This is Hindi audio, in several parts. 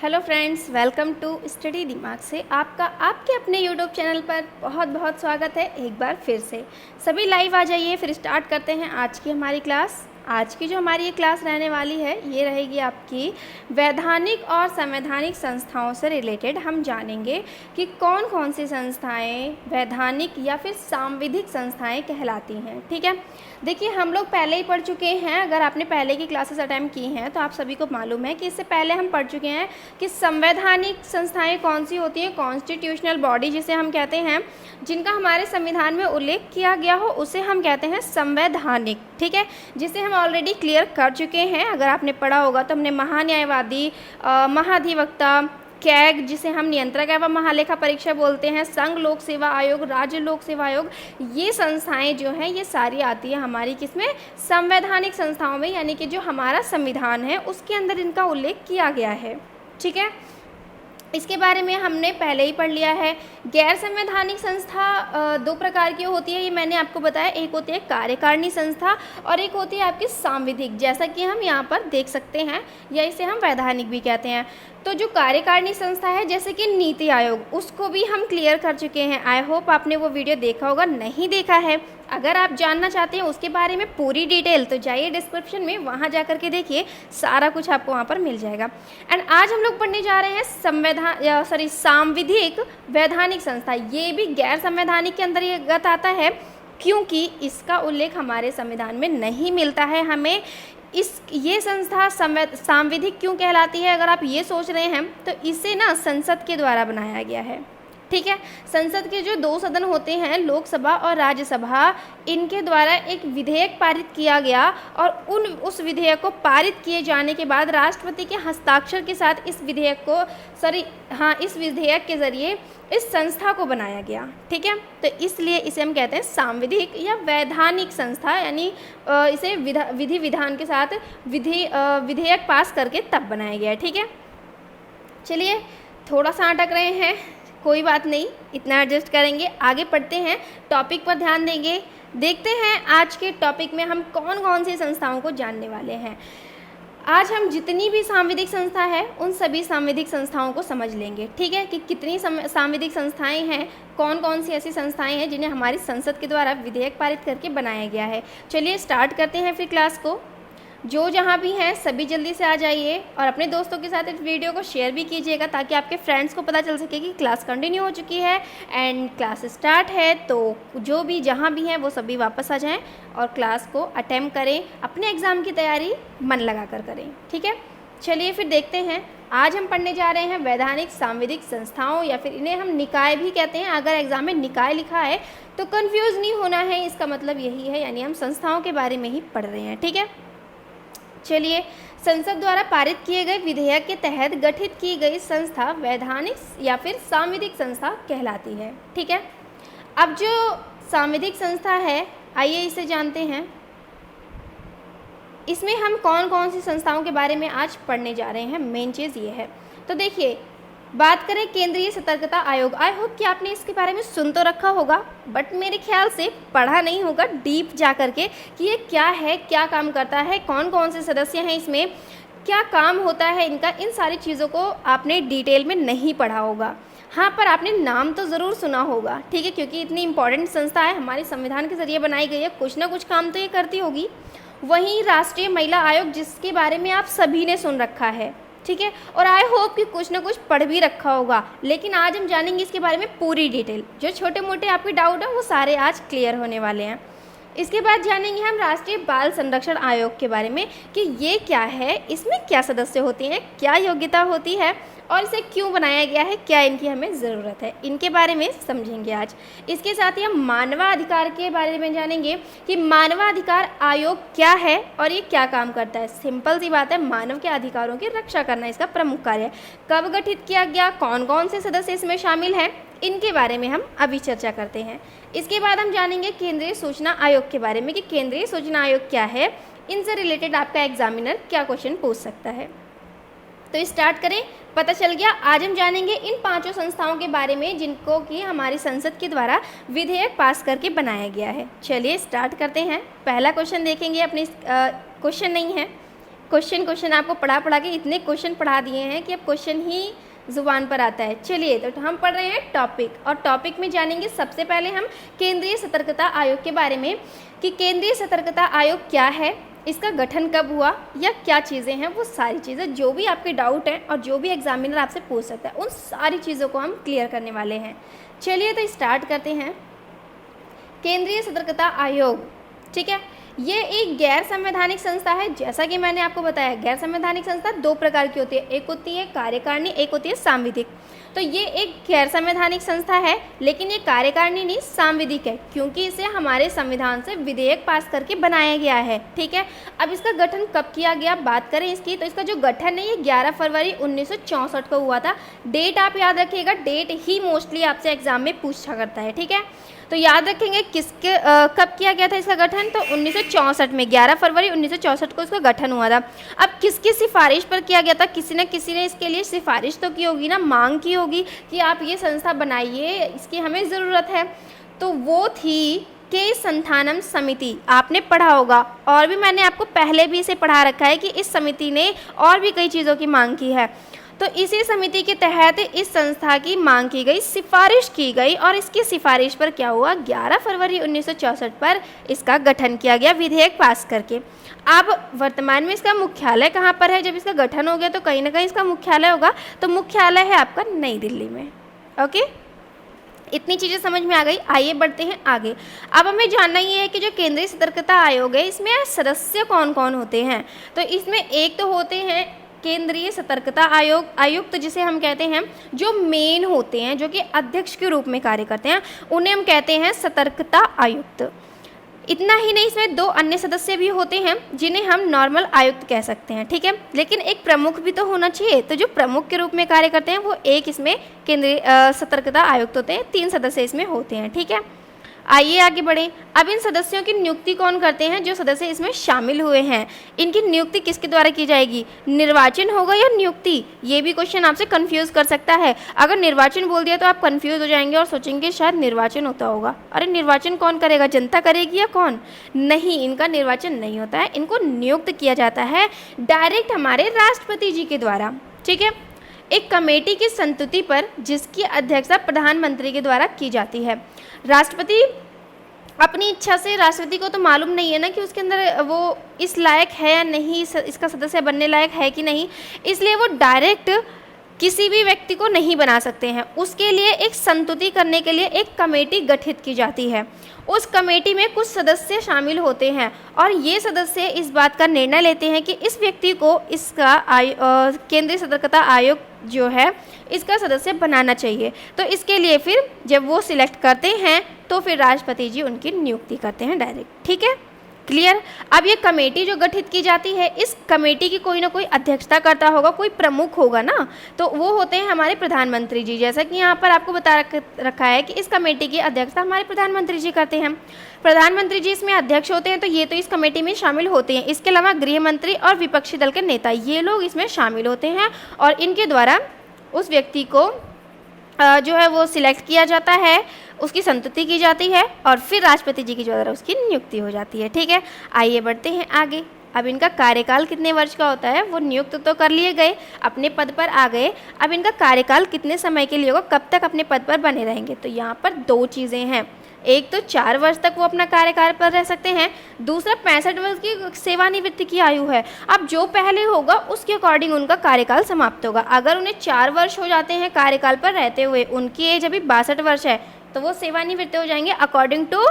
Hello friends, welcome to study दिमाग से आपका आपके अपने यूट्यूब चैनल पर बहुत बहुत स्वागत है। एक बार फिर से सभी लाइव आ जाइए, फिर स्टार्ट करते हैं आज की हमारी क्लास। आज की जो हमारी ये क्लास रहने वाली है ये रहेगी आपकी वैधानिक और संवैधानिक संस्थाओं से रिलेटेड। हम जानेंगे कि कौन कौन सी संस्थाएं वैधानिक या फिर सांविधिक संस्थाएं कहलाती हैं। ठीक है, देखिए हम लोग पहले ही पढ़ चुके हैं। अगर आपने पहले की क्लासेस अटेम्प्ट की हैं तो आप सभी को मालूम है कि इससे पहले हम पढ़ चुके हैं कि संवैधानिक संस्थाएं कौन सी होती हैं। कॉन्स्टिट्यूशनल बॉडी जिसे हम कहते हैं, जिनका हमारे संविधान में उल्लेख किया गया हो, उसे हम कहते हैं संवैधानिक। ठीक है, जिसे हम ऑलरेडी क्लियर कर चुके हैं। अगर आपने पढ़ा होगा तो हमने महान्यायवादी, महाधिवक्ता, कैग जिसे हम नियंत्रक एवं महालेखा परीक्षा बोलते हैं, संघ लोक सेवा आयोग, राज्य लोक सेवा आयोग, ये संस्थाएं जो हैं ये सारी आती है हमारी किसमें, संवैधानिक संस्थाओं में। यानी कि जो हमारा संविधान है उसके अंदर इनका उल्लेख किया गया है। ठीक है, इसके बारे में हमने पहले ही पढ़ लिया है। गैर संवैधानिक संस्था दो प्रकार की होती है, ये मैंने आपको बताया। एक होती है कार्यकारिणी संस्था और एक होती है आपकी सांविधिक, जैसा कि हम यहाँ पर देख सकते हैं, या इसे हम वैधानिक भी कहते हैं। तो जो कार्यकारिणी संस्था है जैसे कि नीति आयोग, उसको भी हम क्लियर कर चुके हैं। आई होप आपने वो वीडियो देखा होगा। नहीं देखा है, अगर आप जानना चाहते हैं उसके बारे में पूरी डिटेल, तो जाइए डिस्क्रिप्शन में, वहाँ जा कर के देखिए, सारा कुछ आपको वहाँ पर मिल जाएगा। एंड आज हम लोग पढ़ने जा रहे हैं सांविधिक वैधानिक संस्था। ये भी गैर संवैधानिक के अंतर्गत आता है, क्योंकि इसका उल्लेख हमारे संविधान में नहीं मिलता है। हमें ये संस्था सांविधिक क्यों कहलाती है, अगर आप ये सोच रहे हैं, तो इसे ना संसद के द्वारा बनाया गया है। ठीक है, संसद के जो दो सदन होते हैं, लोकसभा और राज्यसभा, इनके द्वारा एक विधेयक पारित किया गया और उस विधेयक को पारित किए जाने के बाद राष्ट्रपति के हस्ताक्षर के साथ इस विधेयक के जरिए इस संस्था को बनाया गया। ठीक है, तो इसलिए इसे हम कहते हैं सांविधिक या वैधानिक संस्था, यानी इसे विधि विधान के साथ विधेयक पास करके तब बनाया गया। ठीक है, चलिए थोड़ा सा अटक रहे हैं, कोई बात नहीं, इतना एडजस्ट करेंगे। आगे पढ़ते हैं, टॉपिक पर ध्यान देंगे। देखते हैं आज के टॉपिक में हम कौन कौन सी संस्थाओं को जानने वाले हैं। आज हम जितनी भी सांविधिक संस्था है उन सभी सांविधिक संस्थाओं को समझ लेंगे। ठीक है, कि कितनी सांविधिक संस्थाएं हैं, कौन कौन सी ऐसी संस्थाएं हैं जिन्हें हमारी संसद के द्वारा विधेयक पारित करके बनाया गया है। चलिए स्टार्ट करते हैं फिर क्लास को। जो जहाँ भी हैं सभी जल्दी से आ जाइए और अपने दोस्तों के साथ इस वीडियो को शेयर भी कीजिएगा, ताकि आपके फ्रेंड्स को पता चल सके कि क्लास कंटिन्यू हो चुकी है एंड क्लास स्टार्ट है। तो जो भी जहाँ भी हैं वो सभी वापस आ जाएं और क्लास को अटेम्प्ट करें, अपने एग्ज़ाम की तैयारी मन लगा कर करें। ठीक है, चलिए फिर देखते हैं। आज हम पढ़ने जा रहे हैं वैधानिक सांविधिक संस्थाओं, या फिर इन्हें हम निकाय भी कहते हैं। अगर एग्जाम में निकाय लिखा है तो कन्फ्यूज़ नहीं होना है, इसका मतलब यही है, यानी हम संस्थाओं के बारे में ही पढ़ रहे हैं। ठीक है, चलिए, संसद द्वारा पारित किए गए विधेयक के तहत गठित की गई संस्था वैधानिक या फिर सांविधिक संस्था कहलाती है। ठीक है, अब जो सांविधिक संस्था है, आइए इसे जानते हैं। इसमें हम कौन कौन सी संस्थाओं के बारे में आज पढ़ने जा रहे हैं, मेन चीज़ ये है। तो देखिए, बात करें केंद्रीय सतर्कता आयोग। आई होप कि आपने इसके बारे में सुन तो रखा होगा, बट मेरे ख्याल से पढ़ा नहीं होगा डीप जा करके कि ये क्या है, क्या काम करता है, कौन कौन से सदस्य हैं इसमें, क्या काम होता है इनका। इन सारी चीज़ों को आपने डिटेल में नहीं पढ़ा होगा। हाँ, पर आपने नाम तो ज़रूर सुना होगा। ठीक है, क्योंकि इतनी इंपॉर्टेंट संस्था है, हमारे संविधान के जरिए बनाई गई है, कुछ ना कुछ काम तो ये करती होगी। वहीं राष्ट्रीय महिला आयोग, जिसके बारे में आप सभी ने सुन रखा है। ठीक है, और आई होप कि कुछ ना कुछ पढ़ भी रखा होगा, लेकिन आज हम जानेंगे इसके बारे में पूरी डिटेल। जो छोटे मोटे आपके डाउट हैं वो सारे आज क्लियर होने वाले हैं। इसके बाद जानेंगे हम राष्ट्रीय बाल संरक्षण आयोग के बारे में कि ये क्या है, इसमें क्या सदस्य होते हैं, क्या योग्यता होती है और इसे क्यों बनाया गया है, क्या इनकी हमें ज़रूरत है, इनके बारे में समझेंगे आज। इसके साथ ही हम मानवाधिकार के बारे में जानेंगे कि मानवाधिकार आयोग क्या है और ये क्या काम करता है। सिंपल सी बात है, मानव के अधिकारों की रक्षा करना इसका प्रमुख कार्य है। कब गठित किया गया, कौन कौन से सदस्य इसमें शामिल हैं, इनके बारे में हम अभी चर्चा करते हैं। इसके बाद हम जानेंगे केंद्रीय सूचना आयोग के बारे में कि केंद्रीय सूचना आयोग क्या है, इनसे रिलेटेड आपका एग्जामिनर क्या क्वेश्चन पूछ सकता है। तो स्टार्ट करें, पता चल गया। आज हम जानेंगे इन पांचों संस्थाओं के बारे में जिनको कि हमारी संसद के द्वारा विधेयक पास करके बनाया गया है। चलिए स्टार्ट करते हैं। पहला क्वेश्चन देखेंगे, अपने क्वेश्चन नहीं है, क्वेश्चन आपको पढ़ा के इतने क्वेश्चन पढ़ा दिए हैं कि अब क्वेश्चन ही ज़ुबान पर आता है। चलिए तो हम पढ़ रहे हैं टॉपिक, और टॉपिक में जानेंगे सबसे पहले हम केंद्रीय सतर्कता आयोग के बारे में कि केंद्रीय सतर्कता आयोग क्या है, इसका गठन कब हुआ, या क्या चीज़ें हैं, वो सारी चीज़ें जो भी आपके डाउट हैं और जो भी एग्जामिनर आपसे पूछ सकता है उन सारी चीज़ों को हम क्लियर करने वाले हैं। चलिए तो स्टार्ट करते हैं। केंद्रीय सतर्कता आयोग, ठीक है, ये एक गैर संवैधानिक संस्था है। जैसा कि मैंने आपको बताया, गैर संवैधानिक संस्था दो प्रकार की होती है, एक होती है कार्यकारिणी, एक होती है सांविधिक। तो ये एक गैर संवैधानिक संस्था है, लेकिन ये कार्यकारिणी नहीं, सांविधिक है, क्योंकि इसे हमारे संविधान से विधेयक पास करके बनाया गया है। ठीक है, अब इसका गठन कब किया गया, बात करें इसकी, तो इसका जो गठन है ये 11 फरवरी 1964 को हुआ था। डेट आप याद रखिएगा, डेट ही मोस्टली आपसे एग्जाम में पूछा करता है। ठीक है, तो याद रखेंगे किसके कब किया गया था इसका गठन, तो 1964 में 11 फरवरी 1964 को इसका गठन हुआ था। अब किसकी सिफारिश पर किया गया था, किसी न किसी ने इसके लिए सिफारिश तो की होगी ना, मांग की होगी कि आप ये संस्था बनाइए, इसकी हमें ज़रूरत है। तो वो थी के संथानम समिति, आपने पढ़ा होगा, और भी मैंने आपको पहले भी इसे पढ़ा रखा है कि इस समिति ने और भी कई चीज़ों की मांग की है। तो इसी समिति के तहत इस संस्था की मांग की गई, सिफारिश की गई, और इसकी सिफारिश पर क्या हुआ, 11 फरवरी 1964 पर इसका गठन किया गया विधेयक पास करके। अब वर्तमान में इसका मुख्यालय कहाँ पर है, जब इसका गठन हो गया तो कहीं ना कहीं इसका मुख्यालय होगा, तो मुख्यालय है आपका नई दिल्ली में। ओके, इतनी चीज़ें समझ में आ गई। आइए बढ़ते हैं आगे। अब हमें जानना ये है कि जो केंद्रीय सतर्कता आयोग है इसमें सदस्य कौन कौन होते हैं। तो इसमें एक तो होते हैं केंद्रीय सतर्कता आयोग, आयुक्त जिसे हम कहते हैं, जो मेन होते हैं, जो कि अध्यक्ष के रूप में कार्य करते हैं, उन्हें हम कहते हैं सतर्कता आयुक्त। इतना ही नहीं, इसमें दो अन्य सदस्य भी होते हैं जिन्हें हम नॉर्मल आयुक्त कह सकते हैं। ठीक है, लेकिन एक प्रमुख भी तो होना चाहिए, तो जो प्रमुख के रूप में कार्य करते हैं वो एक इसमें केंद्रीय सतर्कता आयुक्त होते हैं, 3 सदस्य इसमें होते हैं। ठीक है, आइए आगे बढ़ें। अब इन सदस्यों की नियुक्ति कौन करते हैं, जो सदस्य इसमें शामिल हुए हैं, इनकी नियुक्ति किसके द्वारा की जाएगी, निर्वाचन होगा या नियुक्ति, ये भी क्वेश्चन आपसे कंफ्यूज कर सकता है। अगर निर्वाचन बोल दिया तो आप कंफ्यूज हो जाएंगे और सोचेंगे शायद निर्वाचन होता होगा। अरे निर्वाचन कौन करेगा, जनता करेगी या कौन, नहीं, इनका निर्वाचन नहीं होता है, इनको नियुक्त किया जाता है डायरेक्ट हमारे राष्ट्रपति जी के द्वारा। ठीक है, एक कमेटी की संस्तुति पर जिसकी अध्यक्षता प्रधानमंत्री के द्वारा की जाती है। राष्ट्रपति अपनी इच्छा से, राष्ट्रपति को तो मालूम नहीं है ना कि उसके अंदर वो इस लायक है या नहीं, इसका सदस्य बनने लायक है कि नहीं, इसलिए वो डायरेक्ट किसी भी व्यक्ति को नहीं बना सकते हैं। उसके लिए एक संस्तुति करने के लिए एक कमेटी गठित की जाती है। उस कमेटी में कुछ सदस्य शामिल होते हैं और ये सदस्य इस बात का निर्णय लेते हैं कि इस व्यक्ति को इसका केंद्रीय सतर्कता आयोग जो है इसका सदस्य बनाना चाहिए। तो इसके लिए फिर जब वो सिलेक्ट करते हैं तो फिर राष्ट्रपति जी उनकी नियुक्ति करते हैं डायरेक्ट। ठीक है, क्लियर। अब ये कमेटी जो गठित की जाती है, इस कमेटी की कोई ना कोई अध्यक्षता करता होगा, कोई प्रमुख होगा ना, तो वो होते हैं हमारे प्रधानमंत्री जी। जैसा कि यहाँ पर आपको बता रखा है कि इस कमेटी की अध्यक्षता हमारे प्रधानमंत्री जी करते हैं। प्रधानमंत्री जी इसमें अध्यक्ष होते हैं, तो ये तो इस कमेटी में शामिल होते हैं। इसके अलावा गृह मंत्री और विपक्षी दल के नेता, ये लोग इसमें शामिल होते हैं और इनके द्वारा उस व्यक्ति को जो है वो सिलेक्ट किया जाता है, उसकी संस्तुति की जाती है और फिर राष्ट्रपति जी के द्वारा उसकी नियुक्ति हो जाती है। ठीक है, आइए बढ़ते हैं आगे। अब इनका कार्यकाल कितने वर्ष का होता है, वो नियुक्त तो कर लिए गए, अपने पद पर आ गए, अब इनका कार्यकाल कितने समय के लिए होगा, कब तक अपने पद पर बने रहेंगे। तो यहाँ पर 2 चीज़ें हैं, एक तो 4 वर्ष तक वो अपना कार्यकाल पर रह सकते हैं, दूसरा 65 वर्ष की सेवानिवृत्ति की आयु है। अब जो पहले होगा उसके अकॉर्डिंग उनका कार्यकाल समाप्त होगा। अगर उन्हें 4 वर्ष हो जाते हैं कार्यकाल पर रहते हुए, उनकी एज अभी 62 वर्ष है, तो वो सेवानिवृत्त हो जाएंगे अकॉर्डिंग टू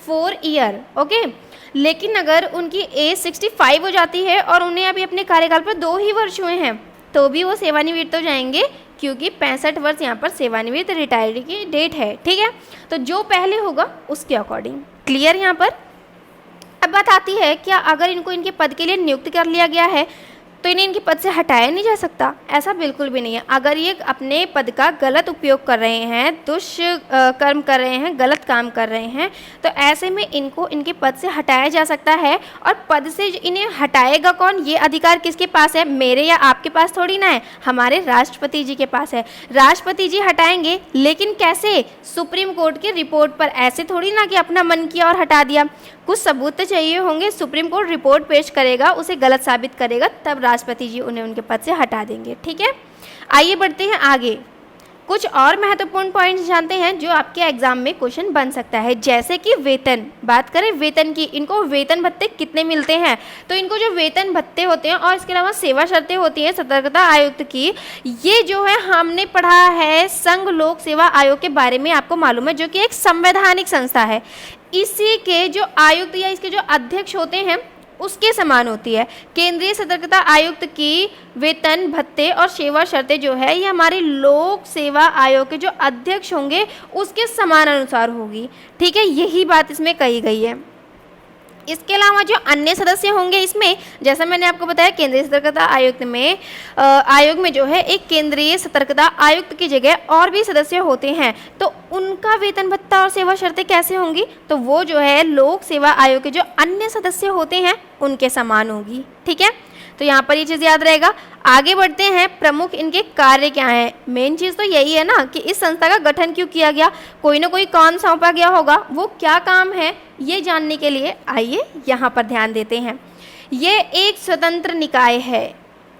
4 ईयर। ओके, लेकिन अगर उनकी एज 65 हो जाती है और उन्हें अभी अपने कार्यकाल पर 2 ही वर्ष हुए हैं, तो भी वो सेवानिवृत्त हो जाएंगे, क्योंकि 65 वर्ष यहाँ पर सेवानिवृत्त रिटायरी की डेट है। ठीक है, तो जो पहले होगा उसके अकॉर्डिंग। क्लियर यहाँ पर। अब बात आती है क्या अगर इनको इनके पद के लिए नियुक्त कर लिया गया है तो इन्हें इनके पद से हटाया नहीं जा सकता? ऐसा बिल्कुल भी नहीं है। अगर ये अपने पद का गलत उपयोग कर रहे हैं, दुष्कर्म कर रहे हैं, गलत काम कर रहे हैं, तो ऐसे में इनको इनके पद से हटाया जा सकता है। और पद से इन्हें हटाएगा कौन? ये अधिकार किसके पास है? मेरे या आपके पास थोड़ी ना है, हमारे राष्ट्रपति जी के पास है। राष्ट्रपति जी हटाएंगे, लेकिन कैसे? सुप्रीम कोर्ट की रिपोर्ट पर। ऐसे थोड़ी ना कि अपना मन किया और हटा दिया। कुछ सबूत तो चाहिए होंगे, सुप्रीम कोर्ट रिपोर्ट पेश करेगा, उसे गलत साबित करेगा, तब राष्ट्रपति जी उन्हें उनके पद से हटा देंगे। ठीक है, आइए बढ़ते हैं आगे। कुछ और महत्वपूर्ण पॉइंट्स जानते हैं जो आपके एग्जाम में क्वेश्चन बन सकता है, जैसे कि वेतन। बात करें वेतन की, इनको वेतन भत्ते कितने मिलते हैं? तो इनको जो वेतन भत्ते होते हैं और इसके अलावा सेवा शर्तें होती हैं सतर्कता आयुक्त की, ये जो है हमने पढ़ा है संघ लोक सेवा आयोग के बारे में, आपको मालूम है, जो कि एक संवैधानिक संस्था है। इसी के जो आयुक्त या इसके जो अध्यक्ष होते हैं उसके समान होती है। केंद्रीय सतर्कता आयुक्त की वेतन भत्ते और सेवा शर्तें जो है ये हमारे लोक सेवा आयोग के जो अध्यक्ष होंगे उसके समान अनुसार होगी। ठीक है, यही बात इसमें कही गई है। इसके अलावा जो अन्य सदस्य होंगे इसमें, जैसा मैंने आपको बताया, केंद्रीय सतर्कता आयोग में जो है एक केंद्रीय सतर्कता आयुक्त की जगह और भी सदस्य होते हैं, तो उनका वेतन भत्ता और सेवा शर्तें कैसे होंगी? तो वो जो है लोक सेवा आयोग के जो अन्य सदस्य होते हैं उनके समान होगी। ठीक है, तो यहाँ पर ये चीज़ याद रहेगा। आगे बढ़ते हैं, प्रमुख इनके कार्य क्या हैं? मेन चीज़ तो यही है ना कि इस संस्था का गठन क्यों किया गया, कोई ना कोई काम सौंपा गया होगा, वो क्या काम है ये जानने के लिए आइए यहाँ पर ध्यान देते हैं। ये एक स्वतंत्र निकाय है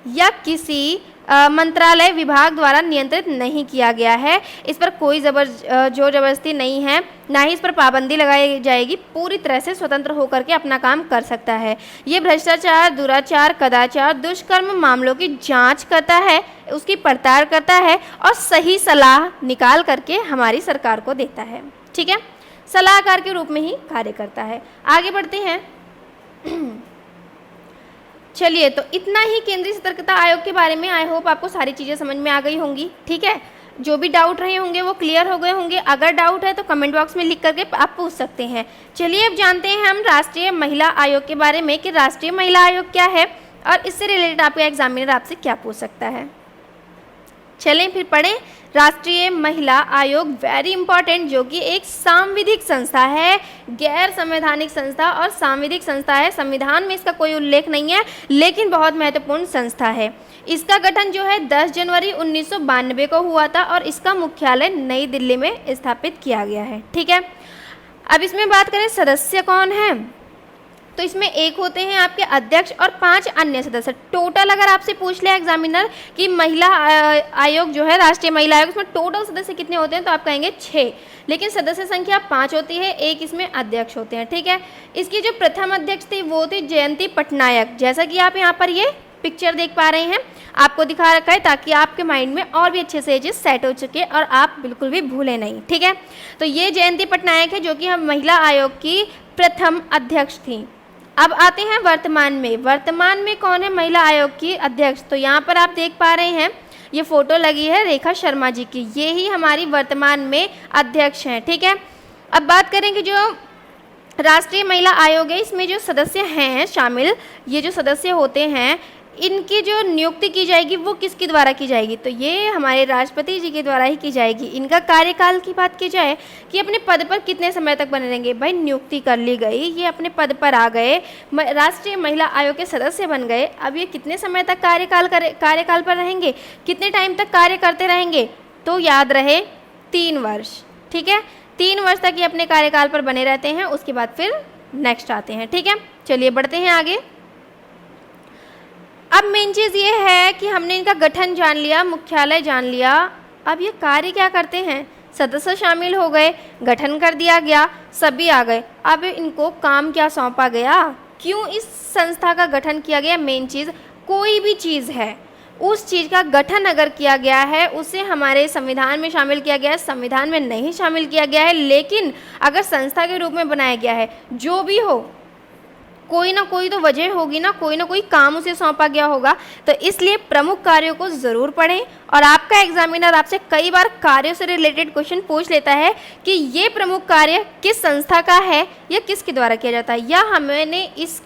या किसी मंत्रालय विभाग द्वारा नियंत्रित नहीं किया गया है। इस पर कोई जोर जबरदस्ती नहीं है, ना ही इस पर पाबंदी लगाई जाएगी। पूरी तरह से स्वतंत्र होकर के अपना काम कर सकता है। ये भ्रष्टाचार, दुराचार, कदाचार, दुष्कर्म मामलों की जांच करता है, उसकी पड़ताल करता है और सही सलाह निकाल करके हमारी सरकार को देता है। ठीक है, सलाहकार के रूप में ही कार्य करता है। आगे बढ़ते हैं। चलिए, तो इतना ही केंद्रीय सतर्कता आयोग के बारे में। आई होप आपको सारी चीज़ें समझ में आ गई होंगी। ठीक है, जो भी डाउट रहे होंगे वो क्लियर हो गए होंगे। अगर डाउट है तो कमेंट बॉक्स में लिख करके आप पूछ सकते हैं। चलिए, अब जानते हैं हम राष्ट्रीय महिला आयोग के बारे में कि राष्ट्रीय महिला आयोग क्या है और इससे रिलेटेड आपका एग्जामिनर आपसे क्या पूछ सकता है। चलें फिर पढ़ें। राष्ट्रीय महिला आयोग वेरी इंपॉर्टेंट, जो कि एक सांविधिक संस्था है, गैर संवैधानिक संस्था और सांविधिक संस्था है। संविधान में इसका कोई उल्लेख नहीं है, लेकिन बहुत महत्वपूर्ण संस्था है। इसका गठन जो है 10 जनवरी 1992 को हुआ था और इसका मुख्यालय नई दिल्ली में स्थापित किया गया है। ठीक है, अब इसमें बात करें सदस्य कौन है, तो इसमें एक होते हैं आपके अध्यक्ष और 5 अन्य सदस्य। टोटल अगर आपसे पूछ ले एग्जामिनर कि महिला आयोग जो है राष्ट्रीय महिला आयोग, उसमें टोटल सदस्य कितने होते हैं, तो आप कहेंगे 6, लेकिन सदस्य संख्या 5 होती है, एक इसमें अध्यक्ष होते हैं। ठीक है, इसकी जो प्रथम अध्यक्ष थी वो थी जयंती पटनायक, जैसा कि आप यहाँ पर ये पिक्चर देख पा रहे हैं, आपको दिखा रखा है, ताकि आपके माइंड में और भी अच्छे से ये चीज़ सेट हो चुके और आप बिल्कुल भी भूलें नहीं। ठीक है, तो ये जयंती पटनायक है जो कि हम महिला आयोग की प्रथम अध्यक्ष थी। अब आते हैं वर्तमान में कौन है महिला आयोग की अध्यक्ष, तो यहाँ पर आप देख पा रहे हैं ये फोटो लगी है रेखा शर्मा जी की, ये ही हमारी वर्तमान में अध्यक्ष हैं। ठीक है, अब बात करें कि जो राष्ट्रीय महिला आयोग है इसमें जो सदस्य हैं शामिल, ये जो सदस्य होते हैं इनकी जो नियुक्ति की जाएगी वो किसके द्वारा की जाएगी, तो ये हमारे राष्ट्रपति जी के द्वारा ही की जाएगी। इनका कार्यकाल की बात की जाए कि अपने पद पर कितने समय तक बने रहेंगे, भाई नियुक्ति कर ली गई, ये अपने पद पर आ गए, राष्ट्रीय महिला आयोग के सदस्य बन गए, अब ये कितने समय तक कार्यकाल पर रहेंगे, कितने टाइम तक कार्य करते रहेंगे, तो याद रहे 3 वर्ष। ठीक है, 3 वर्ष तक ये अपने कार्यकाल पर बने रहते हैं, उसके बाद फिर नेक्स्ट आते हैं। ठीक है, चलिए बढ़ते हैं आगे। अब मेन चीज़ ये है कि हमने इनका गठन जान लिया, मुख्यालय जान लिया, अब ये कार्य क्या करते हैं, सदस्य शामिल हो गए, गठन कर दिया गया, सभी आ गए, अब इनको काम क्या सौंपा गया, क्यों इस संस्था का गठन किया गया। मेन चीज़, कोई भी चीज़ है उस चीज़ का गठन अगर किया गया है, उसे हमारे संविधान में शामिल किया गया है, संविधान में नहीं शामिल किया गया है, लेकिन अगर संस्था के रूप में बनाया गया है, जो भी हो कोई ना कोई तो वजह होगी ना, कोई ना कोई काम उसे सौंपा गया होगा, तो इसलिए प्रमुख कार्यों को ज़रूर पढ़ें। और आपका एग्जामिनर आपसे कई बार कार्यों से रिलेटेड क्वेश्चन पूछ लेता है कि ये प्रमुख कार्य किस संस्था का है या किसके द्वारा किया जाता है, या हमने इस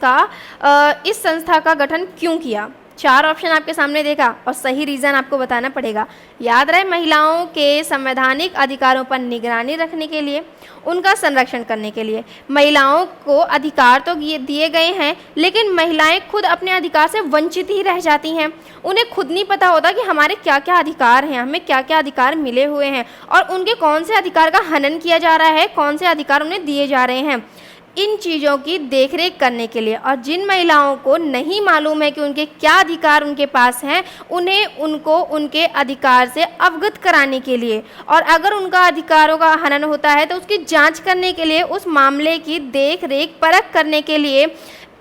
संस्था का गठन क्यों किया। 4 ऑप्शन आपके सामने देखा और सही रीज़न आपको बताना पड़ेगा। याद रहे, महिलाओं के संवैधानिक अधिकारों पर निगरानी रखने के लिए, उनका संरक्षण करने के लिए। महिलाओं को अधिकार तो दिए गए हैं, लेकिन महिलाएं खुद अपने अधिकार से वंचित ही रह जाती हैं। उन्हें खुद नहीं पता होता कि हमारे क्या क्या अधिकार हैं, हमें क्या क्या अधिकार मिले हुए हैं और उनके कौन से अधिकार का हनन किया जा रहा है, कौन से अधिकार उन्हें दिए जा रहे हैं। इन चीज़ों की देखरेख करने के लिए और जिन महिलाओं को नहीं मालूम है कि उनके क्या अधिकार उनके पास हैं, उन्हें उनको उनके अधिकार से अवगत कराने के लिए, और अगर उनका अधिकारों का हनन होता है तो उसकी जांच करने के लिए, उस मामले की देख रेख परख करने के लिए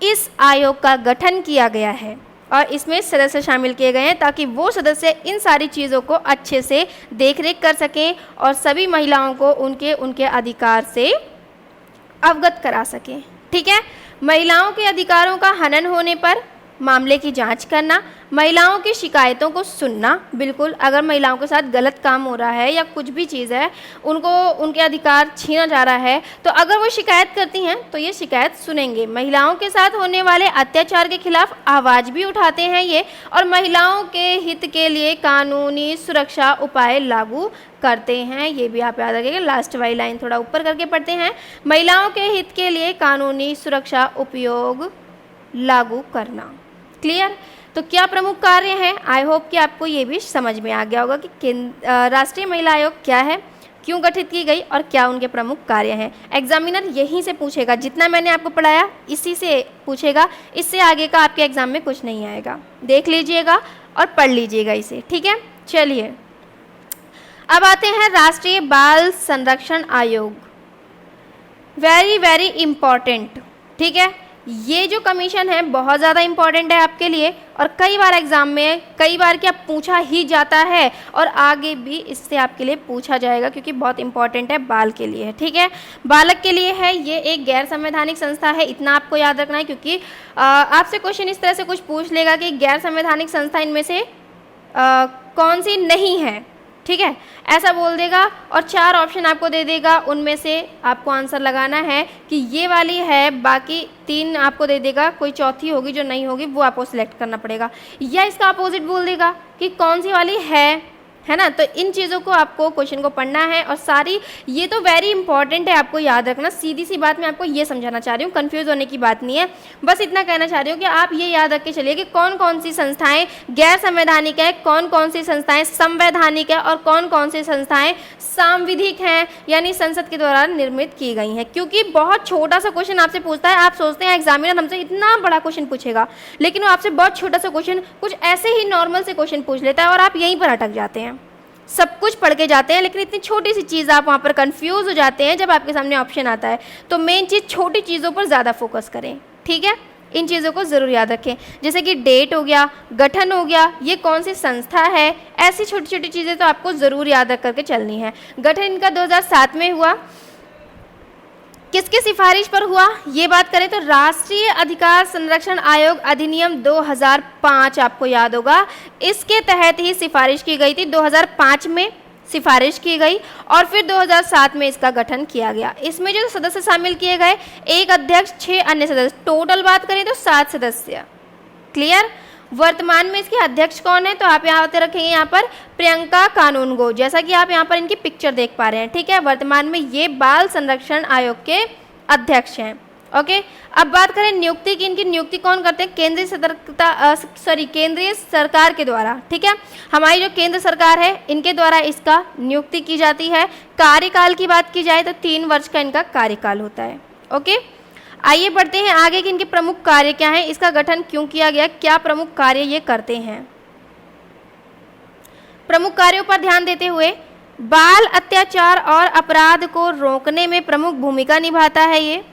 इस आयोग का गठन किया गया है और इसमें सदस्य शामिल किए गए हैं ताकि वो सदस्य इन सारी चीज़ों को अच्छे से देख रेख कर सकें और सभी महिलाओं को उनके अधिकार से अवगत करा सकें। ठीक है, महिलाओं के अधिकारों का हनन होने पर मामले की जांच करना, महिलाओं की शिकायतों को सुनना। बिल्कुल, अगर महिलाओं के साथ गलत काम हो रहा है या कुछ भी चीज़ है, उनको उनके अधिकार छीना जा रहा है, तो अगर वो शिकायत करती हैं तो ये शिकायत सुनेंगे। महिलाओं के साथ होने वाले अत्याचार के खिलाफ आवाज़ भी उठाते हैं ये, और महिलाओं के हित के लिए कानूनी सुरक्षा उपाय लागू करते हैं। ये भी आप याद रखिएगा, लास्ट वाली लाइन थोड़ा ऊपर करके पढ़ते हैं। महिलाओं के हित के लिए कानूनी सुरक्षा उपयोग लागू करना। क्लियर? तो क्या प्रमुख कार्य हैं? आई होप कि आपको ये भी समझ में आ गया होगा कि राष्ट्रीय महिला आयोग क्या है, क्यों गठित की गई और क्या उनके प्रमुख कार्य हैं। एग्जामिनर यहीं से पूछेगा, जितना मैंने आपको पढ़ाया इसी से पूछेगा, इससे आगे का आपके एग्जाम में कुछ नहीं आएगा। देख लीजिएगा और पढ़ लीजिएगा इसे। ठीक है, चलिए अब आते हैं राष्ट्रीय बाल संरक्षण आयोग। Very very important. ठीक है, ये जो कमीशन है बहुत ज़्यादा इम्पॉर्टेंट है आपके लिए और कई बार एग्जाम में कई बार क्या पूछा ही जाता है और आगे भी इससे आपके लिए पूछा जाएगा क्योंकि बहुत इम्पॉर्टेंट है बाल के लिए। ठीक है, बालक के लिए है। ये एक गैर संवैधानिक संस्था है, इतना आपको याद रखना है क्योंकि आपसे क्वेश्चन इस तरह से कुछ पूछ लेगा कि गैर संवैधानिक संस्था इनमें से कौन सी नहीं है। ठीक है, ऐसा बोल देगा और 4 ऑप्शन आपको दे देगा, उनमें से आपको आंसर लगाना है कि ये वाली है, बाकी 3 आपको दे देगा, कोई चौथी होगी जो नहीं होगी वो आपको सिलेक्ट करना पड़ेगा, या इसका अपोजिट बोल देगा कि कौन सी वाली है ना। तो इन चीज़ों को आपको क्वेश्चन को पढ़ना है और सारी ये तो वेरी इंपॉर्टेंट है, आपको याद रखना। सीधी सी बात मैं आपको ये समझाना चाह रही हूँ, कंफ्यूज होने की बात नहीं है, बस इतना कहना चाह रही हूँ कि आप ये याद रख के चलिए कि कौन कौन सी संस्थाएं गैर संवैधानिक है, कौन कौन सी संस्थाएं संवैधानिक है और कौन कौन सी संस्थाएं सांविधिक हैं, यानी संसद के द्वारा निर्मित की गई हैं। क्योंकि बहुत छोटा सा क्वेश्चन आपसे पूछता है, आप सोचते हैं एग्जामिनर हमसे इतना बड़ा क्वेश्चन पूछेगा, लेकिन वो आपसे बहुत छोटा सा क्वेश्चन कुछ ऐसे ही नॉर्मल से क्वेश्चन पूछ लेता है और आप यहीं पर अटक जाते हैं। सब कुछ पढ़ के जाते हैं लेकिन इतनी छोटी सी चीज़ आप वहाँ पर कंफ्यूज हो जाते हैं जब आपके सामने ऑप्शन आता है। तो मेन चीज़ छोटी चीज़ों पर ज़्यादा फोकस करें। ठीक है, इन चीज़ों को ज़रूर याद रखें, जैसे कि डेट हो गया, गठन हो गया, ये कौन सी संस्था है, ऐसी छोटी छोटी चीज़ें तो आपको ज़रूर याद रख करके चलनी है। गठन इनका 2007 में हुआ, किसकी सिफारिश पर हुआ ये बात करें तो राष्ट्रीय अधिकार संरक्षण आयोग अधिनियम 2005 आपको याद होगा, इसके तहत ही सिफारिश की गई थी। 2005 में सिफारिश की गई और फिर 2007 में इसका गठन किया गया। इसमें जो सदस्य शामिल किए गए, 1 अध्यक्ष 6 अन्य सदस्य, टोटल बात करें तो 7 सदस्य। क्लियर? वर्तमान में इसके अध्यक्ष कौन है तो आप यहाँ पे रखेंगे यहाँ पर प्रियंका कानूनगो, जैसा कि आप यहाँ पर इनकी पिक्चर देख पा रहे हैं। ठीक है, वर्तमान में ये बाल संरक्षण आयोग के अध्यक्ष हैं। ओके, अब बात करें नियुक्ति की। इनकी नियुक्ति कौन करते हैं? केंद्रीय सरकार के द्वारा। ठीक है, हमारी जो केंद्र सरकार है इनके द्वारा इसका नियुक्ति की जाती है। कार्यकाल की बात की जाए तो 3 वर्ष का इनका कार्यकाल होता है। ओके, आइए बढ़ते हैं आगे कि इनके प्रमुख कार्य क्या हैं, इसका गठन क्यों किया गया, क्या प्रमुख कार्य ये करते हैं। प्रमुख कार्यों पर ध्यान देते हुए बाल अत्याचार और अपराध को रोकने में प्रमुख भूमिका निभाता है। ये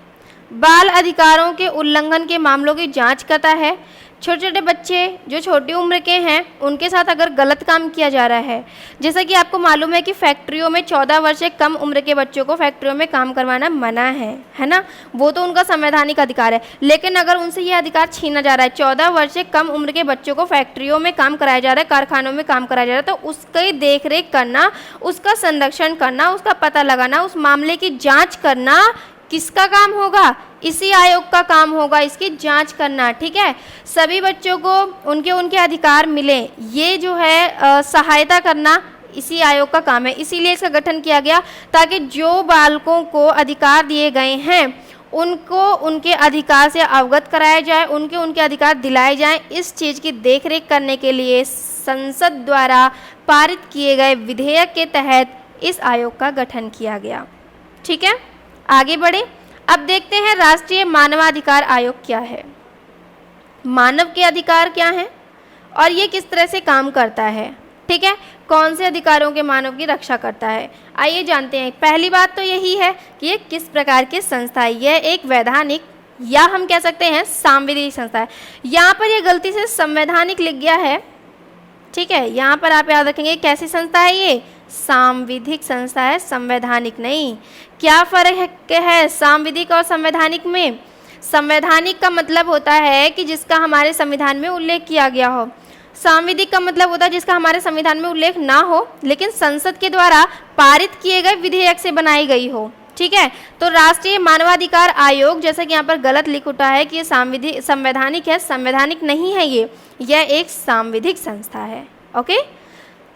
बाल अधिकारों के उल्लंघन के मामलों की जांच करता है। छोटे छोटे बच्चे जो छोटी उम्र के हैं उनके साथ अगर गलत काम किया जा रहा है, जैसा कि आपको मालूम है कि फैक्ट्रियों में 14 वर्ष से कम उम्र के बच्चों को फैक्ट्रियों में काम करवाना मना है ना, वो तो उनका संवैधानिक अधिकार है। लेकिन अगर उनसे ये अधिकार छीना जा रहा है, 14 वर्ष से कम उम्र के बच्चों को फैक्ट्रियों में काम कराया जा रहा है, कारखानों में काम कराया जा रहा है, तो उसकी देख रेख करना, उसका संरक्षण करना, उसका पता लगाना, उस मामले की जाँच करना किसका काम होगा? इसी आयोग का काम होगा इसकी जांच करना, ठीक है। सभी बच्चों को उनके उनके अधिकार मिले, ये जो है सहायता करना इसी आयोग का काम है। इसीलिए इसका गठन किया गया ताकि जो बालकों को अधिकार दिए गए हैं उनको उनके अधिकार से अवगत कराया जाए, उनके उनके अधिकार दिलाए जाएं। इस चीज़ की देखरेख करने के लिए संसद द्वारा पारित किए गए विधेयक के तहत इस आयोग का गठन किया गया, ठीक है। आगे बढ़े, अब देखते हैं राष्ट्रीय मानवाधिकार आयोग क्या है, मानव के अधिकार क्या हैं और ये किस तरह से काम करता है, ठीक है। कौन से अधिकारों के मानव की रक्षा करता है, आइए जानते हैं। पहली बात तो यही है कि ये किस प्रकार की संस्था है। यह एक वैधानिक या हम कह सकते हैं सांविधिक संस्था है। यहाँ पर ये गलती से संवैधानिक लिख गया है, ठीक है। यहाँ पर आप याद रखेंगे कैसी संस्था है, ये सांविधिक संस्था है, संवैधानिक नहीं। क्या फर्क है सांविधिक और संवैधानिक में? संवैधानिक का मतलब होता है कि जिसका हमारे संविधान में उल्लेख किया गया हो। सांविधिक का मतलब होता है जिसका हमारे संविधान में उल्लेख ना हो लेकिन संसद के द्वारा पारित किए गए विधेयक से बनाई गई हो, ठीक है। तो राष्ट्रीय मानवाधिकार आयोग, जैसा कि यहाँ पर गलत लिख उठा है कि ये संवैधानिक है, संवैधानिक नहीं है, यह एक सांविधिक संस्था है, ओके।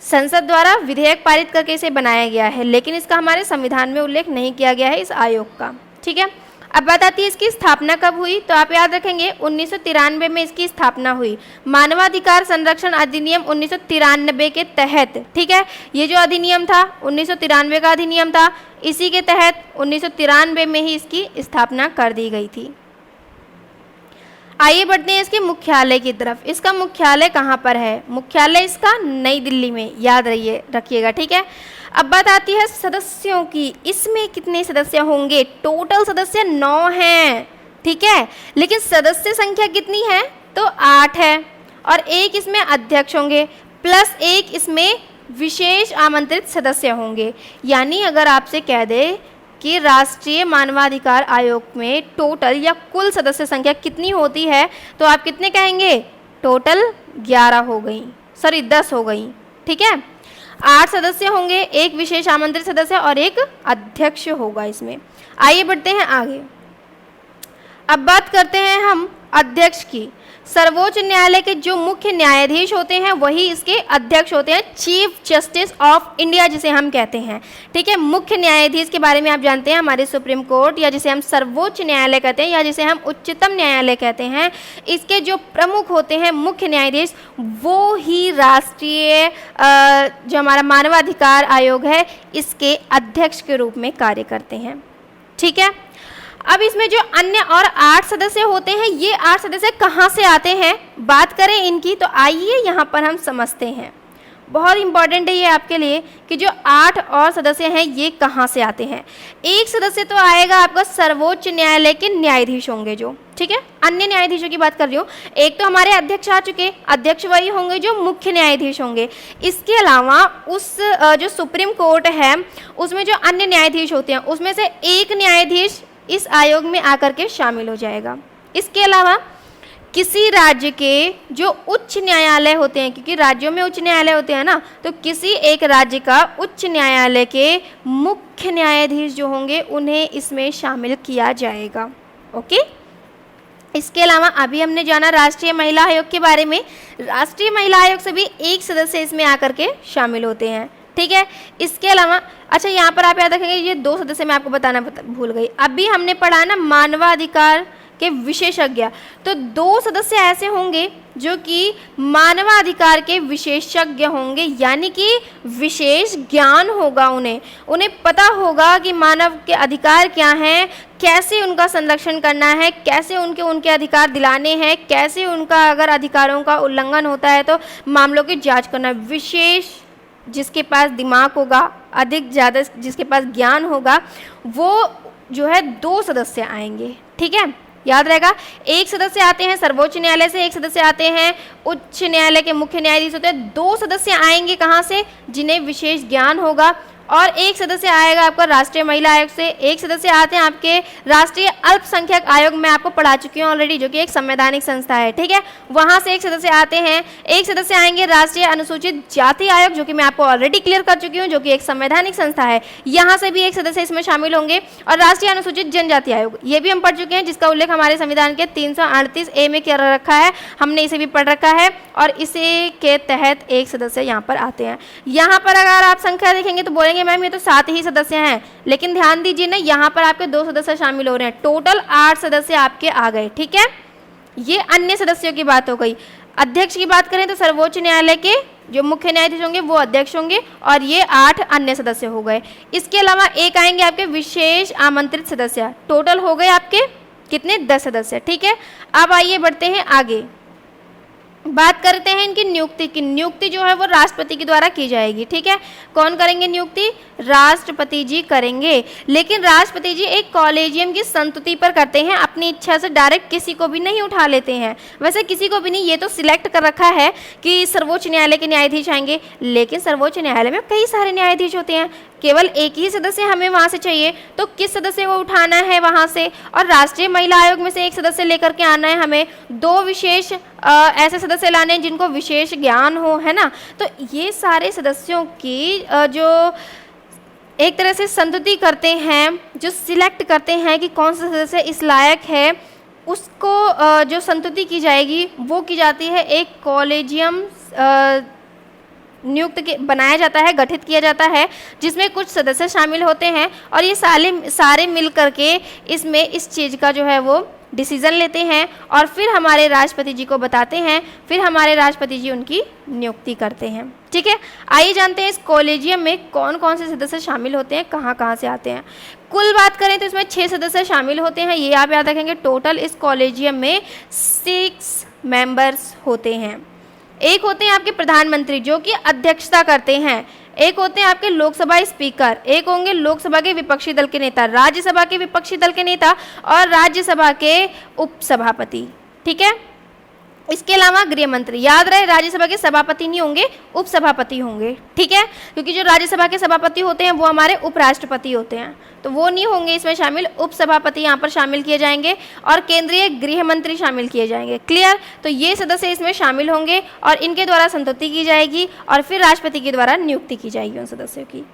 संसद द्वारा विधेयक पारित करके इसे बनाया गया है लेकिन इसका हमारे संविधान में उल्लेख नहीं किया गया है इस आयोग का, ठीक है। अब बात आती है इसकी स्थापना कब हुई, तो आप याद रखेंगे 1993 में इसकी स्थापना हुई, मानवाधिकार संरक्षण अधिनियम 1993 के तहत, ठीक है। ये जो अधिनियम था 1993 का अधिनियम था, इसी के तहत 1993 में ही इसकी स्थापना कर दी गई थी। आइए बढ़ते हैं इसके मुख्यालय की तरफ। इसका मुख्यालय कहाँ पर है? मुख्यालय इसका नई दिल्ली में, याद रखिएगा, ठीक है। अब बात आती है सदस्यों की। इसमें कितने सदस्य होंगे? टोटल सदस्य 9 हैं, ठीक है, लेकिन सदस्य संख्या कितनी है? तो 8 है और एक इसमें अध्यक्ष होंगे प्लस एक इसमें विशेष आमंत्रित सदस्य होंगे। यानी अगर आपसे कह दे कि राष्ट्रीय मानवाधिकार आयोग में टोटल या कुल सदस्य संख्या कितनी होती है तो आप कितने कहेंगे? टोटल 11 हो गई, सॉरी 10 हो गई, ठीक है। 8 सदस्य होंगे, एक विशेष आमंत्रित सदस्य और एक अध्यक्ष होगा इसमें। आइए बढ़ते हैं आगे। अब बात करते हैं हम अध्यक्ष की। सर्वोच्च न्यायालय के जो मुख्य न्यायाधीश होते हैं वही इसके अध्यक्ष होते हैं, चीफ जस्टिस ऑफ इंडिया जिसे हम कहते हैं, ठीक है। मुख्य न्यायाधीश के बारे में आप जानते हैं, हमारे सुप्रीम कोर्ट या जिसे हम सर्वोच्च न्यायालय कहते हैं या जिसे हम उच्चतम न्यायालय कहते हैं, इसके जो प्रमुख होते हैं मुख्य न्यायाधीश वो ही राष्ट्रीय जो हमारा मानवाधिकार आयोग है इसके अध्यक्ष के रूप में कार्य करते हैं, ठीक है। अब इसमें जो अन्य और 8 सदस्य होते हैं, ये 8 सदस्य कहाँ से आते हैं, बात करें इनकी तो आइए यहाँ पर हम समझते हैं। बहुत इंपॉर्टेंट है ये आपके लिए कि जो 8 और सदस्य हैं ये कहाँ से आते हैं। एक सदस्य तो आएगा आपका सर्वोच्च न्यायालय के न्यायाधीश होंगे जो, ठीक है, अन्य न्यायाधीशों की बात कर रही हूँ। एक तो हमारे अध्यक्ष आ चुके, अध्यक्ष वही होंगे जो मुख्य न्यायाधीश होंगे। इसके अलावा उस जो सुप्रीम कोर्ट है उसमें जो अन्य न्यायाधीश होते हैं उसमें से एक न्यायाधीश इस आयोग में आकर के शामिल हो जाएगा। इसके अलावा किसी राज्य के जो उच्च न्यायालय होते हैं, क्योंकि राज्यों में उच्च न्यायालय होते हैं ना, तो किसी एक राज्य का उच्च न्यायालय के मुख्य न्यायाधीश जो होंगे उन्हें इसमें शामिल किया जाएगा, ओके। इसके अलावा अभी हमने जाना राष्ट्रीय महिला आयोग के बारे में। राष्ट्रीय महिला आयोग से भी एक सदस्य इसमें आकर के शामिल होते हैं, ठीक है। इसके अलावा अच्छा यहाँ पर आप याद रखेंगे ये 2 सदस्य मैं आपको बताना भूल गई। अभी हमने पढ़ा ना मानवाधिकार के विशेषज्ञ, तो 2 सदस्य ऐसे होंगे जो कि मानवाधिकार के विशेषज्ञ होंगे, यानी कि विशेष ज्ञान होगा उन्हें पता होगा कि मानव के अधिकार क्या हैं, कैसे उनका संरक्षण करना है, कैसे उनके अधिकार दिलाने हैं, कैसे उनका अगर अधिकारों का उल्लंघन होता है तो मामलों की जांच करना। विशेष जिसके पास दिमाग होगा, अधिक ज़्यादा जिसके पास ज्ञान होगा, वो जो है 2 सदस्य आएंगे, ठीक है, याद रहेगा। एक सदस्य आते हैं सर्वोच्च न्यायालय से, एक सदस्य आते हैं उच्च न्यायालय के मुख्य न्यायाधीश होते हैं। 2 सदस्य आएंगे कहाँ से? जिन्हें विशेष ज्ञान होगा और एक सदस्य आएगा आपका राष्ट्रीय महिला आयोग से, एक सदस्य आते हैं आपके राष्ट्रीय अल्पसंख्यक आयोग, मैं आपको पढ़ा चुकी हूँ ऑलरेडी, जो कि एक संवैधानिक संस्था है, ठीक है, वहाँ से एक सदस्य आते हैं। एक सदस्य आएंगे राष्ट्रीय अनुसूचित जाति आयोग, जो कि मैं आपको ऑलरेडी क्लियर कर चुकी हूँ, जो कि एक संवैधानिक संस्था है, यहाँ से भी एक सदस्य इसमें शामिल होंगे। और राष्ट्रीय अनुसूचित जनजाति आयोग, ये भी हम पढ़ चुके हैं, जिसका उल्लेख हमारे संविधान के 338A में किया रखा है, हमने इसे भी पढ़ रखा है, और इसी के तहत एक सदस्य यहाँ पर आते हैं। यहाँ पर अगर आप संख्या देखेंगे तो बोलेंगे मैम ये तो 7 ही सदस्य हैं, लेकिन ध्यान दीजिए ना, यहाँ पर आपके 2 सदस्य शामिल हो रहे हैं, टोटल 8 सदस्य आपके आ गए, ठीक है। ये अन्य सदस्यों की बात हो गई। अध्यक्ष की बात करें तो सर्वोच्च न्यायालय के जो मुख्य न्यायाधीश होंगे वो अध्यक्ष होंगे, और ये 8 अन्य सदस्य हो गए। इसके अलावा एक आएंगे आपके विशेष आमंत्रित सदस्य, टोटल हो गए आपके कितने, 10 सदस्य, ठीक है। अब आइए बढ़ते हैं आगे, बात करते हैं इनकी नियुक्ति की। नियुक्ति जो है वो राष्ट्रपति के द्वारा की जाएगी, ठीक है। कौन करेंगे नियुक्ति, राष्ट्रपति जी करेंगे, लेकिन राष्ट्रपति जी एक कॉलेजियम की संस्तुति पर करते हैं, अपनी इच्छा से डायरेक्ट किसी को भी नहीं उठा लेते हैं। वैसे किसी को भी नहीं, ये तो सिलेक्ट कर रखा है कि सर्वोच्च न्यायालय के न्यायाधीश आएंगे, लेकिन सर्वोच्च न्यायालय में कई सारे न्यायाधीश होते हैं, केवल एक ही सदस्य हमें वहाँ से चाहिए, तो किस सदस्य को उठाना है वहाँ से, और राष्ट्रीय महिला आयोग में से एक सदस्य लेकर के आना है हमें, 2 विशेष ऐसे सदस्य लाने हैं जिनको विशेष ज्ञान हो, है ना। तो ये सारे सदस्यों की जो एक तरह से संस्तुति करते हैं, जो सिलेक्ट करते हैं कि कौन सा सदस्य इस लायक है, उसको जो संस्तुति की जाएगी वो की जाती है एक कॉलेजियम बनाया जाता है, गठित किया जाता है, जिसमें कुछ सदस्य शामिल होते हैं, और ये सारे मिल करके इसमें इस चीज़ का जो है वो डिसीजन लेते हैं, और फिर हमारे राष्ट्रपति जी को बताते हैं, फिर हमारे राष्ट्रपति जी उनकी नियुक्ति करते हैं, ठीक है। आइए जानते हैं इस कॉलेजियम में कौन कौन से सदस्य शामिल होते हैं, कहाँ कहाँ से आते हैं। कुल बात करें तो इसमें 6 सदस्य शामिल होते हैं, ये आप याद रखेंगे। टोटल इस कॉलेजियम में 6 मेंबर्स होते हैं। एक होते हैं आपके प्रधानमंत्री जो कि अध्यक्षता करते हैं, एक होते हैं आपके लोकसभा स्पीकर, एक होंगे लोकसभा के विपक्षी दल के नेता, राज्यसभा के विपक्षी दल के नेता, और राज्यसभा के उपसभापति, ठीक है। इसके अलावा गृह मंत्री, याद रहे राज्यसभा के सभापति नहीं होंगे, उपसभापति होंगे, ठीक है, क्योंकि जो राज्यसभा के सभापति होते हैं वो हमारे उपराष्ट्रपति होते हैं, तो वो नहीं होंगे इसमें शामिल, उपसभापति यहाँ पर शामिल किए जाएंगे, और केंद्रीय गृह मंत्री शामिल किए जाएंगे। क्लियर, तो ये सदस्य इसमें शामिल होंगे और इनके द्वारा संस्तुति की जाएगी, और फिर राष्ट्रपति के द्वारा नियुक्ति की जाएगी उन सदस्यों की।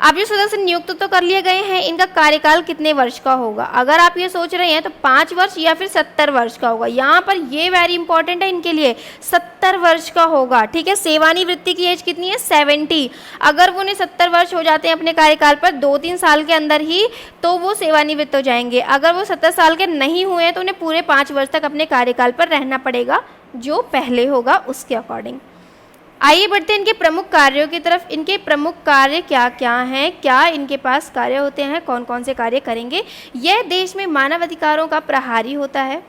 अब जो सदस्य नियुक्त तो कर लिए गए हैं, इनका कार्यकाल कितने वर्ष का होगा, अगर आप ये सोच रहे हैं तो 5 वर्ष या फिर 70 वर्ष का होगा। यहाँ पर ये वेरी इंपॉर्टेंट है इनके लिए, 70 वर्ष का होगा, ठीक है। सेवानिवृत्ति की एज कितनी है, 70। अगर वो उन्हें 70 वर्ष हो जाते हैं अपने कार्यकाल पर 2-3 साल के अंदर ही, तो वो सेवानिवृत्त हो जाएंगे। अगर वो 70 साल के नहीं हुए हैं तो उन्हें पूरे 5 वर्ष तक अपने कार्यकाल पर रहना पड़ेगा, जो पहले होगा उसके अकॉर्डिंग। आइए बढ़ते हैं इनके प्रमुख कार्यों की तरफ। इनके प्रमुख कार्य क्या क्या हैं, क्या इनके पास कार्य होते हैं, कौन कौन से कार्य करेंगे। यह देश में मानव अधिकारों का प्रहरी होता है,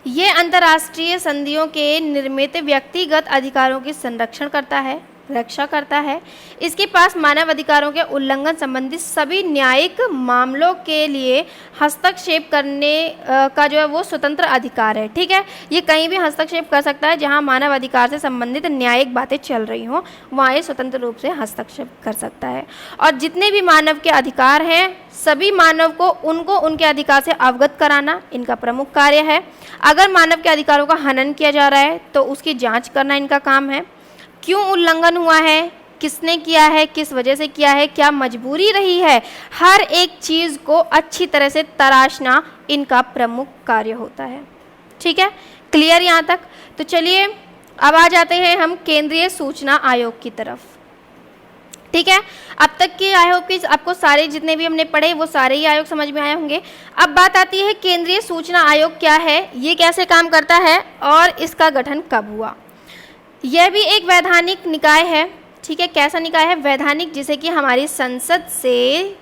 यह अंतर्राष्ट्रीय संधियों के निर्मित व्यक्तिगत अधिकारों की संरक्षण करता है, रक्षा करता है। इसके पास मानव अधिकारों के उल्लंघन संबंधी सभी न्यायिक मामलों के लिए हस्तक्षेप करने का जो है वो स्वतंत्र अधिकार है, ठीक है। ये कहीं भी हस्तक्षेप कर सकता है, जहां मानव अधिकार से संबंधित न्यायिक बातें चल रही हों वहाँ ये स्वतंत्र रूप से हस्तक्षेप कर सकता है। और जितने भी मानव के अधिकार हैं, सभी मानव को उनको उनके अधिकार से अवगत कराना इनका प्रमुख कार्य है। अगर मानव के अधिकारों का हनन किया जा रहा है तो उसकी जाँच करना इनका काम है। क्यों उल्लंघन हुआ है, किसने किया है, किस वजह से किया है, क्या मजबूरी रही है, हर एक चीज़ को अच्छी तरह से तराशना इनका प्रमुख कार्य होता है, ठीक है। क्लियर यहाँ तक। तो चलिए अब आ जाते हैं हम केंद्रीय सूचना आयोग की तरफ, ठीक है। अब तक के आई होप कि आपको सारे जितने भी हमने पढ़े वो सारे ही आयोग समझ में आए होंगे। अब बात आती है केंद्रीय सूचना आयोग क्या है, ये कैसे काम करता है और इसका गठन कब हुआ। यह भी एक वैधानिक निकाय है, ठीक है। कैसा निकाय है, वैधानिक, जिसे कि हमारी संसद से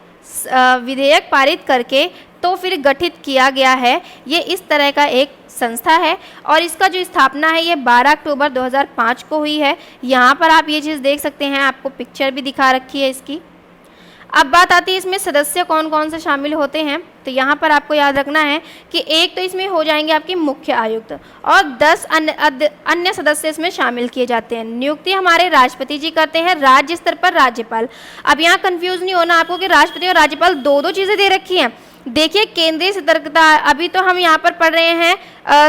विधेयक पारित करके तो फिर गठित किया गया है। ये इस तरह का एक संस्था है और इसका जो स्थापना है ये 12 अक्टूबर 2005 को हुई है। यहाँ पर आप ये चीज़ देख सकते हैं, आपको पिक्चर भी दिखा रखी है इसकी। अब बात आती है इसमें सदस्य कौन कौन से शामिल होते हैं। तो यहाँ पर आपको याद रखना है कि एक तो इसमें हो जाएंगे आपके मुख्य आयुक्त और 10 अन्य सदस्य इसमें शामिल किए जाते हैं। नियुक्ति हमारे राष्ट्रपति जी करते हैं, राज्य स्तर पर राज्यपाल। अब यहाँ कंफ्यूज नहीं होना आपको कि राष्ट्रपति और राज्यपाल दो दो चीज़ें दे रखी हैं। देखिए केंद्रीय सतर्कता, अभी तो हम यहाँ पर पढ़ रहे हैं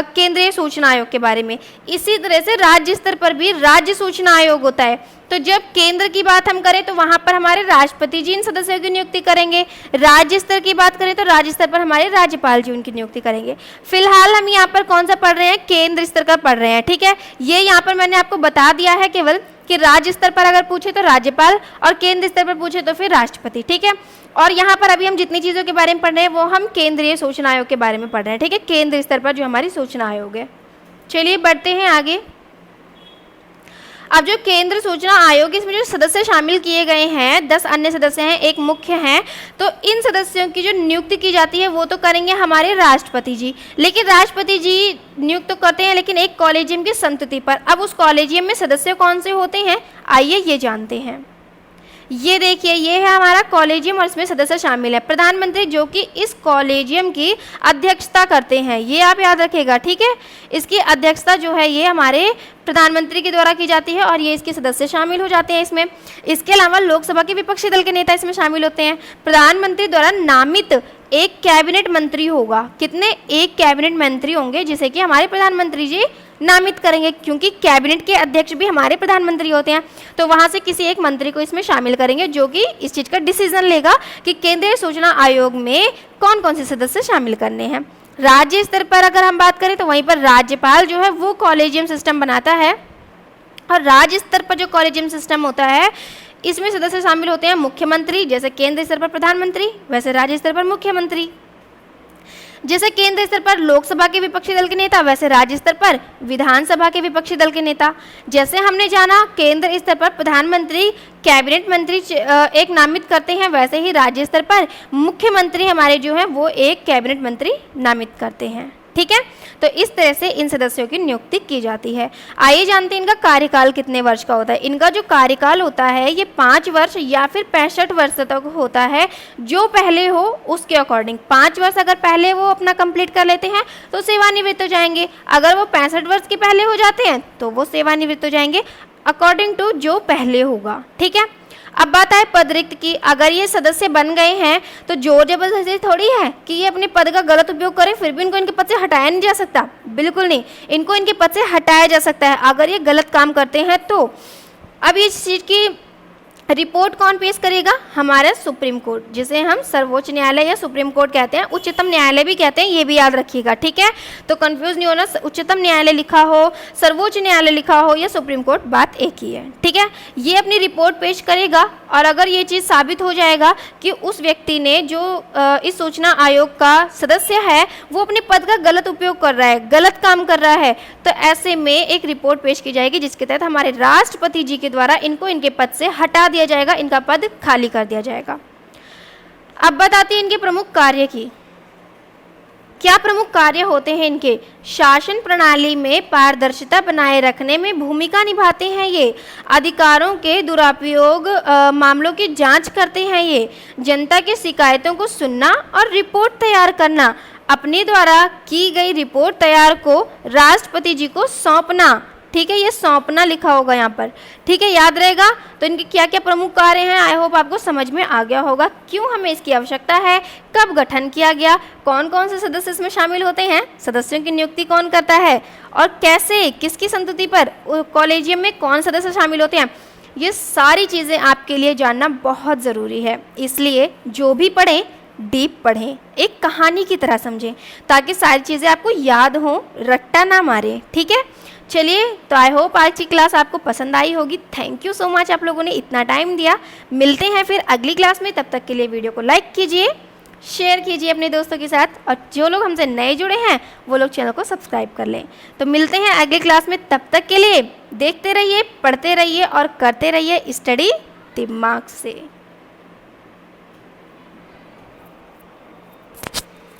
केंद्रीय सूचना आयोग के बारे में, इसी तरह से राज्य स्तर पर भी राज्य सूचना आयोग होता है। तो जब केंद्र की बात हम करें तो वहाँ पर हमारे राष्ट्रपति जी इन सदस्यों की नियुक्ति करेंगे, राज्य स्तर की बात करें तो राज्य स्तर पर हमारे राज्यपाल जी उनकी नियुक्ति करेंगे। फिलहाल हम यहाँ पर कौन सा पढ़ रहे हैं, केंद्र स्तर का पढ़ रहे हैं, ठीक है। ये यहाँ पर मैंने आपको बता दिया है केवल कि राज्य स्तर पर अगर पूछे तो राज्यपाल और केंद्र स्तर पर पूछे तो फिर राष्ट्रपति, ठीक है। और यहाँ पर अभी हम जितनी चीज़ों के बारे में पढ़ रहे हैं वो हम केंद्रीय सूचना आयोग के बारे में पढ़ रहे हैं, ठीक है, केंद्र स्तर पर जो हमारी सूचना आयोग है। चलिए बढ़ते हैं आगे। अब जो केंद्र सूचना आयोग इसमें जो सदस्य शामिल किए गए हैं 10 अन्य सदस्य हैं, एक मुख्य हैं, तो इन सदस्यों की जो नियुक्ति की जाती है वो तो करेंगे हमारे राष्ट्रपति जी। लेकिन राष्ट्रपति जी नियुक्त तो करते हैं लेकिन एक कॉलेजियम की संस्तुति पर। अब उस कॉलेजियम में सदस्य कौन से होते हैं, आइए ये जानते हैं। ये देखिए ये है हमारा कॉलेजियम और इसमें सदस्य शामिल है। प्रधानमंत्री जो कि इस कॉलेजियम की अध्यक्षता करते हैं, ये आप याद रखिएगा, ठीक है। इसकी अध्यक्षता जो है ये हमारे प्रधानमंत्री के द्वारा की जाती है और ये इसके सदस्य शामिल हो जाते हैं इसमें। इसके अलावा लोकसभा के विपक्षी दल के नेता इसमें शामिल होते हैं। प्रधानमंत्री द्वारा नामित एक कैबिनेट मंत्री होगा। कितने, एक कैबिनेट मंत्री होंगे जिसे कि हमारे प्रधानमंत्री जी नामित करेंगे, क्योंकि कैबिनेट के अध्यक्ष भी हमारे प्रधानमंत्री होते हैं। तो वहां से किसी एक मंत्री को इसमें शामिल करेंगे जो कि इस चीज़ का डिसीजन लेगा कि केंद्रीय सूचना आयोग में कौन कौन से सदस्य शामिल करने हैं। राज्य स्तर पर अगर हम बात करें तो वहीं पर राज्यपाल जो है वो कॉलेजियम सिस्टम बनाता है और राज्य स्तर पर जो कॉलेजियम सिस्टम होता है इसमें सदस्य शामिल होते हैं मुख्यमंत्री, जैसे केंद्र स्तर पर प्रधानमंत्री वैसे राज्य स्तर पर मुख्यमंत्री। जैसे केंद्र स्तर पर लोकसभा के विपक्षी दल के नेता वैसे राज्य स्तर पर विधानसभा के विपक्षी दल के नेता। जैसे हमने जाना केंद्र स्तर पर प्रधानमंत्री कैबिनेट मंत्री एक नामित करते हैं, वैसे ही राज्य स्तर पर मुख्यमंत्री हमारे जो हैं वो एक कैबिनेट मंत्री नामित करते हैं, ठीक है। तो इस तरह से इन सदस्यों की नियुक्ति की जाती है। आइए जानते हैं इनका कार्यकाल कितने वर्ष का होता है। इनका जो कार्यकाल होता है ये 5 वर्ष या फिर 65 वर्ष तक होता है, जो पहले हो उसके अकॉर्डिंग। 5 वर्ष अगर पहले वो अपना कंप्लीट कर लेते हैं तो सेवानिवृत्त हो जाएंगे, अगर वो 65 वर्ष के पहले हो जाते हैं तो वो सेवानिवृत्त हो जाएंगे अकॉर्डिंग टू जो पहले होगा, ठीक है। अब बात है पद रिक्त की। अगर ये सदस्य बन गए हैं तो जोर जबरदस्ती थोड़ी है कि ये अपने पद का गलत उपयोग करें फिर भी इनको इनके पद से हटाया नहीं जा सकता, बिल्कुल नहीं, इनको इनके पद से हटाया जा सकता है अगर ये गलत काम करते हैं तो। अब इस चीज़ की रिपोर्ट कौन पेश करेगा, हमारा सुप्रीम कोर्ट, जिसे हम सर्वोच्च न्यायालय या सुप्रीम कोर्ट कहते हैं, उच्चतम न्यायालय भी कहते हैं, ये भी याद रखिएगा, ठीक है। तो कंफ्यूज नहीं होना, उच्चतम न्यायालय लिखा हो, सर्वोच्च न्यायालय लिखा हो या सुप्रीम कोर्ट, बात एक ही है, ठीक है। ये अपनी रिपोर्ट पेश करेगा और अगर ये चीज़ साबित हो जाएगा कि उस व्यक्ति ने जो इस सूचना आयोग का सदस्य है वो अपने पद का गलत उपयोग कर रहा है, गलत काम कर रहा है, तो ऐसे में एक रिपोर्ट पेश की जाएगी जिसके तहत हमारे राष्ट्रपति जी के द्वारा इनको इनके पद से हटा दिया जाएगा, इनका पद खाली कर दिया जाएगा। अब बताते हैं इनके प्रमुख कार्य की। क्या प्रमुख कार्य होते हैं इनके, शासन प्रणाली में पारदर्शिता बनाए रखने में भूमिका निभाते हैं ये, अधिकारों के दुरुपयोग मामलों की जांच करते हैं ये, जनता की शिकायतों को सुनना और रिपोर्ट तैयार करना, अपने द्वारा की गई रिपोर्ट तैयार को राष्ट्रपति जी को सौंपना, ठीक है, ये सौंपना लिखा होगा यहाँ पर, ठीक है, याद रहेगा। तो इनके क्या क्या प्रमुख कार्य हैं, आई होप आपको समझ में आ गया होगा क्यों हमें इसकी आवश्यकता है, कब गठन किया गया, कौन कौन से सदस्य इसमें शामिल होते हैं, सदस्यों की नियुक्ति कौन करता है और कैसे, किसकी संस्तुति पर, कॉलेजियम में कौन सदस्य शामिल होते हैं। ये सारी चीज़ें आपके लिए जानना बहुत ज़रूरी है, इसलिए जो भी पढ़ें डीप पढ़ें, एक कहानी की तरह समझें ताकि सारी चीज़ें आपको याद हों, रट्टा ना मारे, ठीक है। चलिए, तो आई होप आज की क्लास आपको पसंद आई होगी। थैंक यू सो मच, आप लोगों ने इतना टाइम दिया। मिलते हैं फिर अगली क्लास में, तब तक के लिए वीडियो को लाइक कीजिए, शेयर कीजिए अपने दोस्तों के साथ और जो लोग हमसे नए जुड़े हैं वो लोग चैनल को सब्सक्राइब कर लें। तो मिलते हैं अगली क्लास में, तब तक के लिए देखते रहिए, पढ़ते रहिए और करते रहिए स्टडी दिमाग से।